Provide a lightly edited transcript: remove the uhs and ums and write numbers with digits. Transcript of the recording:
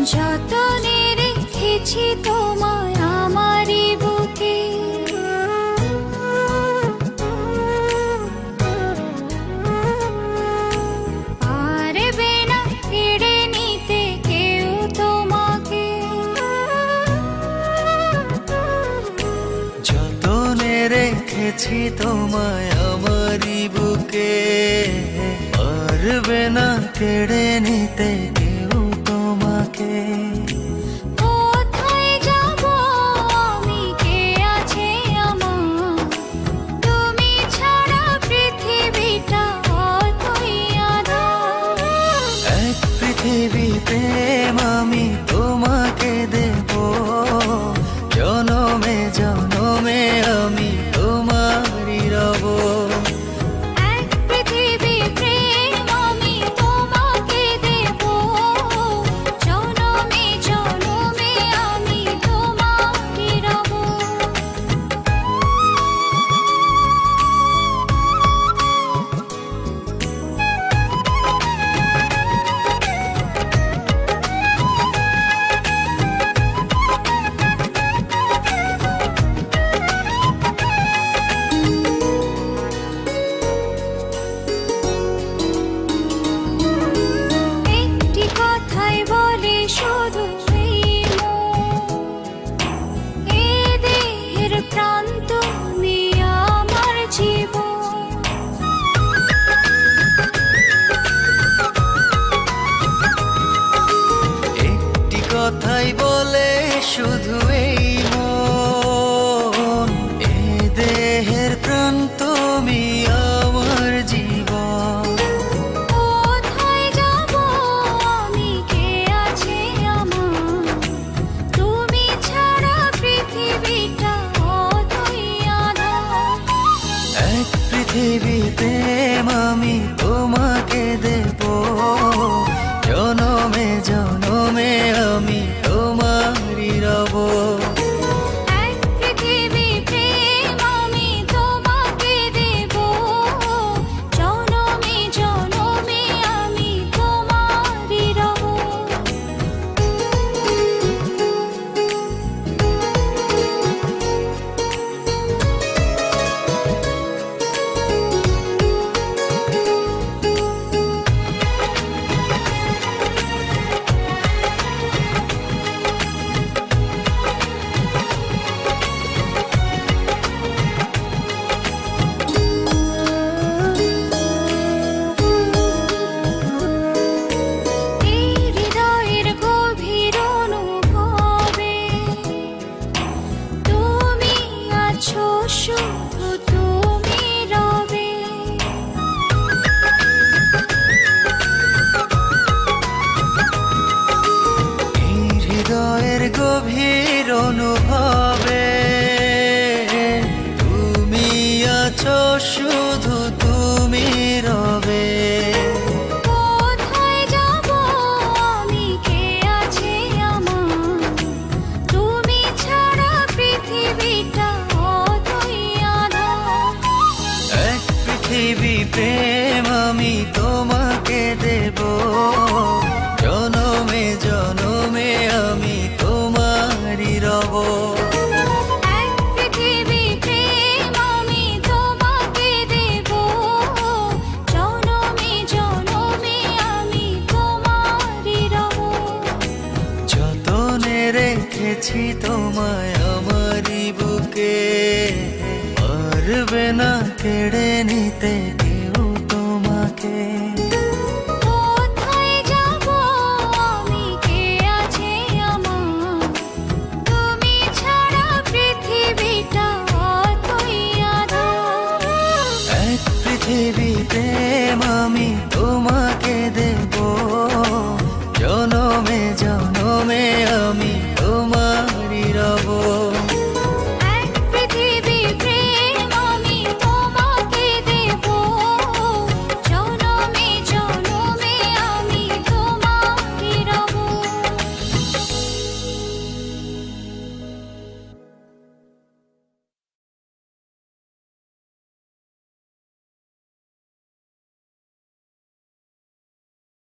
যতনে রেখেছি তোমায় আমারই বুকে, পারবে না কেড়ে নিতে কেউ তোমাকে। যতনে রেখেছি তোমায় আমারই বুকে, পারবে না কেড়ে নিতে কেউ তোমাকে। কোথায় যাব আমি, কে আছে আমার, তুমি ছাড়া পৃথিবীটা অতই আঁধার। এক পৃথিবী প্রেম আমি তোমাকে দেব, জনমে জনমে আমি তোমারই রব। এক পৃথিবী প্রেম আমি তোমাকে দেব, জনমে জনমে আমি তোমারই রব। একটি কথাই বলে শুধু এই মন, এ দেহের প্রাণ তুমি আমার জীবন। একটি কথাই বলে শুধু এই মন, এ দেহের প্রাণ তুমি আমার জীবন। কোথায় যাব আমি, কে আছে আমার, তুমি ছাড়া পৃথিবীটা অতই আঁধার। এক পৃথিবী প্রেম আমি তোমাকে দেব, জনমে জনমে আমি তোমারই রব। এক পৃথিবী প্রেম আমি তোমাকে দেব, জনমে জনমে আমি তোমারই রব। এই হৃদয়ের গভীর অনুভবে তুমি আছো, শুধু তুমি রবে। এই হৃদয়ের গভীর অনুভবে তুমি আছো, শুধু তুমি রবে। কোথায় যাব আমি, কে আছে আমার, তুমি ছাড়া পৃথিবীটা অতই আঁধার। এক পৃথিবী প্রেম আমি তোমাকে দেব, জনমে জনমে আমি তোমারই রব। এক পৃথিবী প্রেম আমি তোমাকে দেব, জনমে জনমে আমি তোমারই রব। যতনে রেখেছি তোমায় আমারই বুকে, পারবে না কেড়ে নিতে কেউ তোমাকে। কোথায় যাব আমি, কে আছে আমার, তুমি ছাড়া পৃথিবীটা অতই আঁধার। এক পৃথিবী প্রেম আমি তোমাকে দেব, জনমে জনমে